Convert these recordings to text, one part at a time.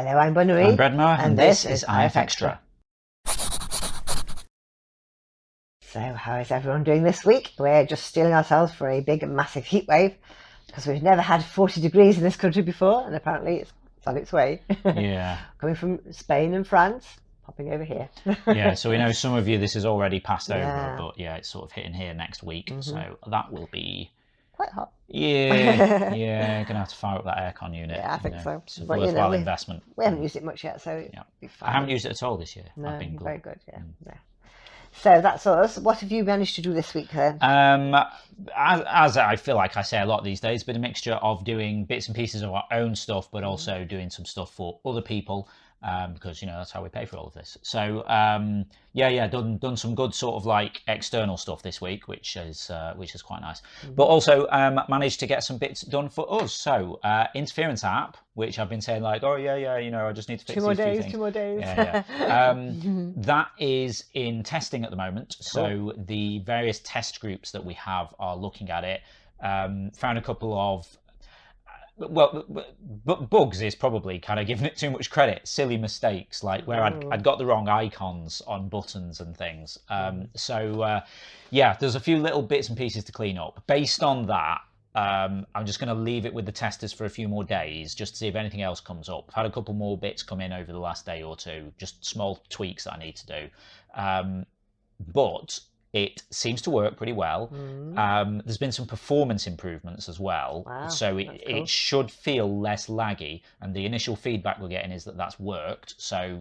Hello, I'm Bonnery. I'm Bredmar, and this is IFXtra. So, how is everyone doing this week? We're just steeling ourselves for a big, massive heat wave because we've never had 40 degrees in this country before, and apparently it's on its way. Yeah. Coming from Spain and France, popping over here. Yeah, so we know some of you this is already passed Yeah. over, but yeah, it's sort of hitting here next week, so that will be Quite hot. Yeah, gonna have to fire up that aircon unit. Yeah, I think so. It's a But, worthwhile investment. We haven't used it much yet, so it'll be fine. I haven't used it at all this year. No, I've been very good, yeah. Yeah. So that's us. What have you managed to do this week then? As I feel like I say a lot these days, but a mixture of doing bits and pieces of our own stuff, but also doing some stuff for other people, because that's how we pay for all of this. So done some good sort of like external stuff this week, which is quite nice. But also managed to get some bits done for us. So interference app, which I've been saying like, I just need to fix these few things. 2 more days. That is in testing at the moment. So the various test groups that we have are looking at it. Found a couple of bugs is probably kind of giving it too much credit. Silly mistakes, like where I'd got the wrong icons on buttons and things. There's a few little bits and pieces to clean up. Based on that, I'm just going to leave it with the testers for a few more days, just to see if anything else comes up. I've had a couple more bits come in over the last day or two, just small tweaks that I need to do. But it seems to work pretty well. There's been some performance improvements as well. Wow, so cool. it should feel less laggy. And the initial feedback we're getting is that that's worked. So,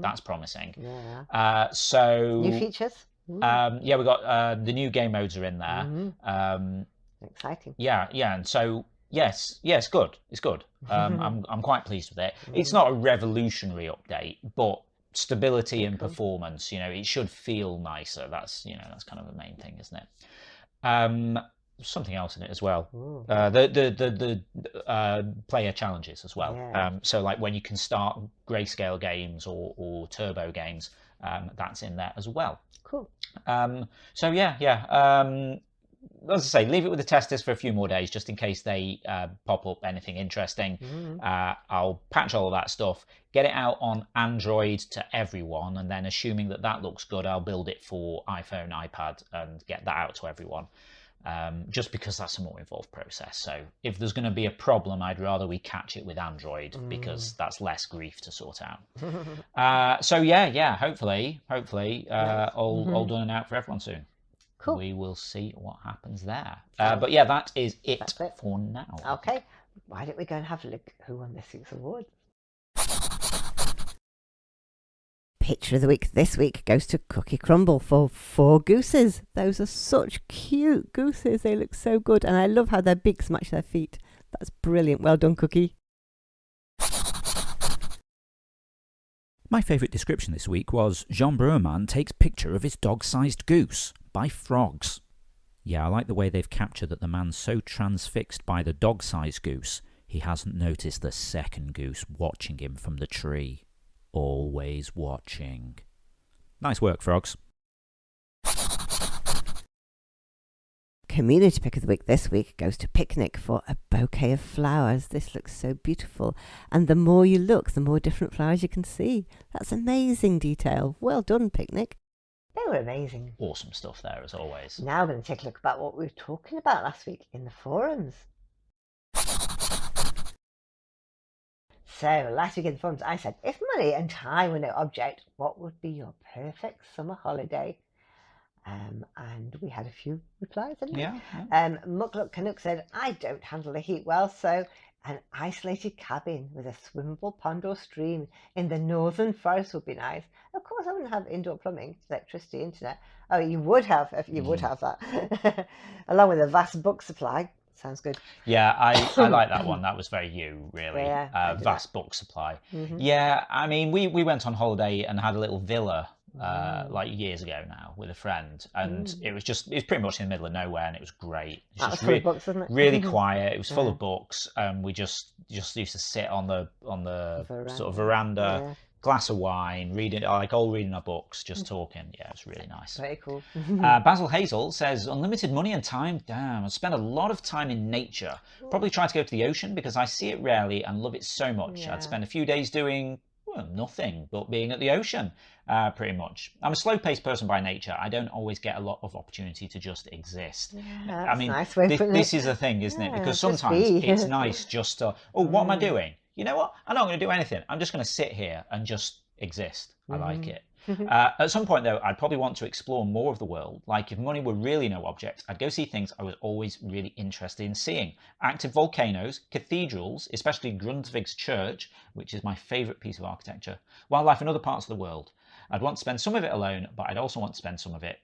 that's promising. Yeah. New features? We got the new game modes are in there. Exciting. Yeah. And so, yes, it's good. It's good. I'm quite pleased with it. It's not a revolutionary update, but stability and performance, it should feel nicer. That's kind of the main thing, isn't it? Something else in it as well. The player challenges as well. Yeah. So like when you can start grayscale games or turbo games, that's in there as well. Cool. As I say, leave it with the testers for a few more days, just in case they pop up anything interesting. I'll patch all of that stuff, get it out on Android to everyone, and then assuming that looks good, I'll build it for iPhone, iPad, and get that out to everyone. Just because that's a more involved process. So if there's going to be a problem, I'd rather we catch it with Android, because that's less grief to sort out. Hopefully, all done and out for everyone soon. Cool. We will see what happens there. That is it for now. Okay. Why don't we go and have a look who won this week's award? Picture of the week this week goes to Cookie Crumble for 4 gooses. Those are such cute gooses. They look so good. And I love how their beaks match their feet. That's brilliant. Well done, Cookie. My favourite description this week was Jean Brewerman takes picture of his dog-sized goose by frogs. Yeah, I like the way they've captured that the man's so transfixed by the dog-sized goose, he hasn't noticed the second goose watching him from the tree. Always watching. Nice work, frogs. Community pick of the week this week goes to Picnic for a bouquet of flowers. This looks so beautiful. And the more you look, the more different flowers you can see. That's amazing detail. Well done, Picnic. They were amazing. Awesome stuff there, as always. Now we're going to take a look about what we were talking about last week in the forums. So, last week in the forums, I said, if money and time were no object, what would be your perfect summer holiday? And we had a few replies, didn't we? Yeah. Muckluck Canuck said, I don't handle the heat well, so an isolated cabin with a swimmable pond or stream in the northern forest would be nice. Of course, I wouldn't have indoor plumbing, electricity, internet. Oh, you would have, if you would have that. Along with a vast book supply. Sounds good. Yeah, I like that one. That was very you, really. Yeah, vast book supply. Yeah, I mean, we went on holiday and had a little villa like years ago now with a friend, and it was pretty much in the middle of nowhere, and it was great. It's That was just full of books, wasn't it? really quiet. It was full Yeah. of books, and we just used to sit on the sort of Veranda. veranda, Yeah. glass of wine, reading our books, just talking. Yeah, it's really nice. Very cool. Basil Hazel says, unlimited money and time. Damn, I spend a lot of time in nature. Probably try to go to the ocean because I see it rarely and love it so much. Yeah. I'd spend a few days doing nothing but being at the ocean, pretty much. I'm a slow-paced person by nature. I don't always get a lot of opportunity to just exist. Yeah, I mean, nice way of putting this it. is a thing, isn't it? Yeah, Because just sometimes be. it's nice just to, what am I doing? You know what? I'm not going to do anything. I'm just going to sit here and just exist. I like it. At some point, though, I'd probably want to explore more of the world. Like, if money were really no object, I'd go see things I was always really interested in seeing. Active volcanoes, cathedrals, especially Grundtvig's church, which is my favourite piece of architecture, wildlife in other parts of the world. I'd want to spend some of it alone, but I'd also want to spend some of it,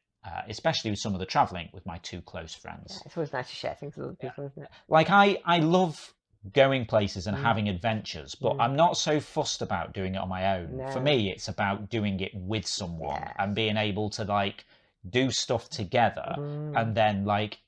especially with some of the travelling, with my 2 close friends. Yeah, it's always nice to share things with other people, isn't it? Like, I love going places and having adventures, but I'm not so fussed about doing it on my own. No. For me, it's about doing it with someone and being able to like do stuff together and then like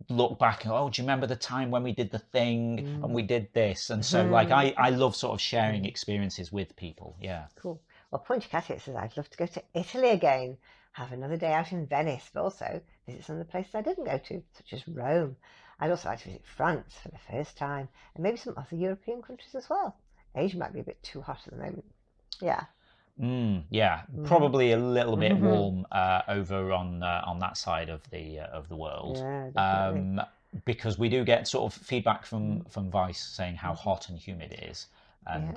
look back and do you remember the time when we did the thing and we did this? And so like I love sort of sharing experiences with people. Yeah. Cool. Well, Ponticatia says, I'd love to go to Italy again, have another day out in Venice, but also visit some of the places I didn't go to, such as Rome. I'd also like to visit France for the first time, and maybe some other European countries as well. Asia might be a bit too hot at the moment. Yeah. Yeah, probably a little bit warm over on that side of the world. Yeah, definitely. Because we do get sort of feedback from Vice saying how hot and humid it is. And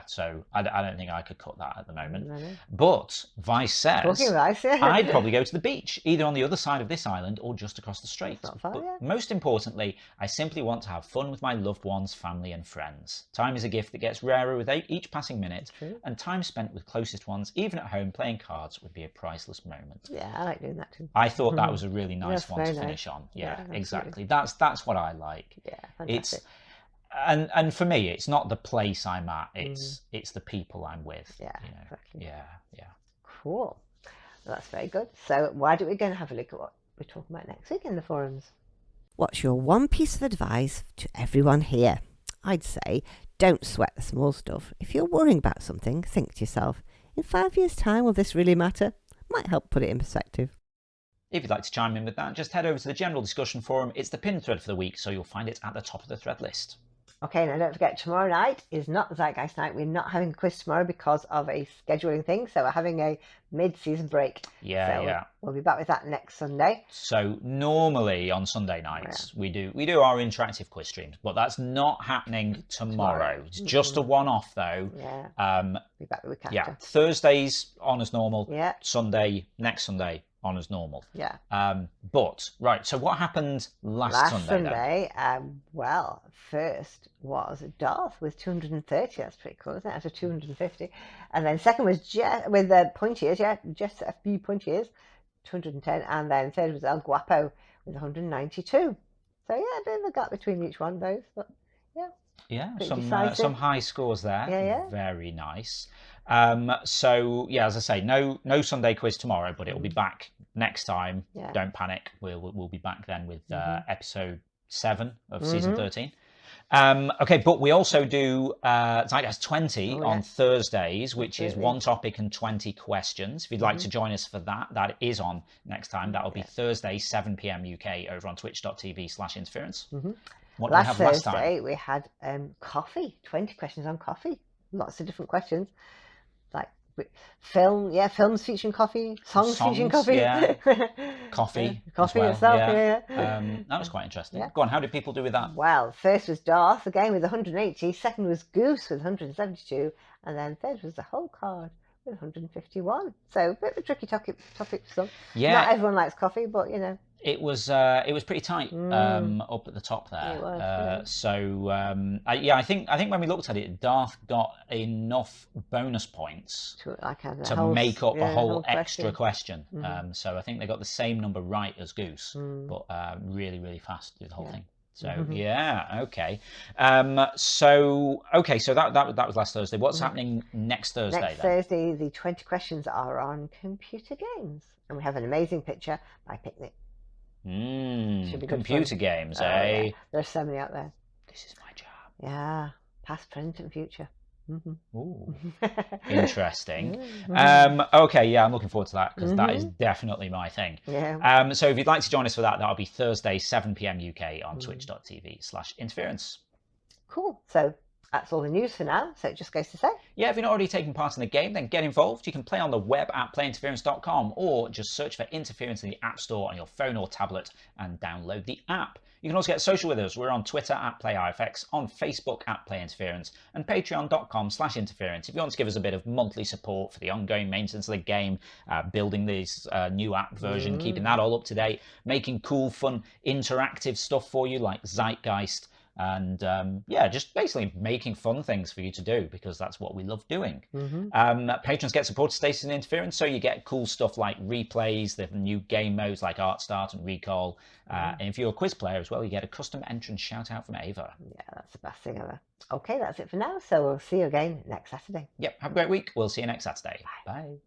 so I don't think I could cut that at the moment. No. But Vice says Talking Vice, yeah. I'd probably go to the beach, either on the other side of this island or just across the strait. That's not far, but yeah. most importantly, I simply want to have fun with my loved ones, family and friends. Time is a gift that gets rarer with each passing minute, and time spent with closest ones, even at home playing cards, would be a priceless moment. Yeah, I like doing that too. I thought that was a really nice That's one to very finish nice. on. Yeah, Yeah, exactly. That's what I like. Yeah, fantastic. And for me, it's not the place I'm at; it's the people I'm with. Yeah, you know? exactly. Yeah. Cool. Well, that's very good. So why don't we go and have a look at what we're talking about next week in the forums? What's your one piece of advice to everyone here? I'd say don't sweat the small stuff. If you're worrying about something, think to yourself, in 5 years' time, will this really matter? Might help put it in perspective. If you'd like to chime in with that, just head over to the general discussion forum. It's the pinned thread for the week, so you'll find it at the top of the thread list. Okay, now don't forget, tomorrow night is not Zeitgeist night. We're not having a quiz tomorrow because of a scheduling thing, so we're having a mid-season break. Yeah. We'll be back with that next Sunday. So normally on Sunday nights we do our interactive quiz streams, but that's not happening tomorrow. It's just a one-off though. Yeah. Be back the week after. Yeah. Thursdays on as normal. Yeah. Next Sunday on as normal. Yeah. But right, so what happened last Sunday? Well, first was Darth with 230. That's pretty cool, isn't it? Out of 250. And then second was Jess with the point years, just a few point years, 210. And then third was El Guapo with 192. So yeah, a bit of a gap between each one of those, but yeah. Yeah, some high scores there. Yeah. Very nice. So yeah, as I say, no Sunday quiz tomorrow, but it'll be back next time. Yeah. Don't panic. We'll be back then with episode 7 of season 13. Okay, but we also do Zeitgeist 20 on Thursdays, which is one topic and 20 questions. If you'd like to join us for that, that is on next time. That'll be Thursday, 7 p.m. UK over on twitch.tv/interference. What did we have last Thursday, time? we had coffee, 20 questions on coffee. Lots of different questions. Like films featuring coffee, songs featuring coffee. Yeah. Coffee itself, yeah. That was quite interesting. Yeah. Go on, how did people do with that? Well, first was Darth, again with 180. Second was Goose with 172. And then third was the whole card with 151. So a bit of a tricky topic for some. Yeah. Not everyone likes coffee, but you know. It was pretty tight up at the top there. It was, So I think when we looked at it, Darth got enough bonus points to make up a whole extra question. So I think they got the same number right as Goose, but really, really fast through the whole thing. So yeah, okay. So that was last Thursday. What's happening next Thursday Next then? Thursday, the 20 questions are on computer games, and we have an amazing picture by Picnic. Should be good Computer fun. games, Oh, eh? yeah. There's so many out there. This is my job. Yeah, past, present, and future. Ooh, interesting. Mhm. Okay, yeah, I'm looking forward to that because that is Mhm. definitely my thing. Yeah. So if you'd like to join us for that, that'll be Thursday, 7 p.m. UK on Mhm. twitch.tv/interference. Cool. So that's all the news for now. So it just goes to say, Yeah, if you're not already taking part in the game, then get involved. You can play on the web at playinterference.com or just search for Interference in the App Store on your phone or tablet and download the app. You can also get social with us. We're on Twitter at PlayIFX, on Facebook at PlayInterference, and patreon.com/interference if you want to give us a bit of monthly support for the ongoing maintenance of the game, building this new app version, keeping that all up to date, making cool, fun, interactive stuff for you like Zeitgeist, and yeah, just basically making fun things for you to do because that's what we love doing. Patrons get supporter status in Interference, so you get cool stuff like replays, the new game modes like Art Start and Recall. And if you're a quiz player as well, you get a custom entrance shout out from Ava. yeah, that's the best thing ever. Okay, that's it for now. So we'll see you again next Saturday. Yep, have a great week. We'll see you next Saturday. Bye.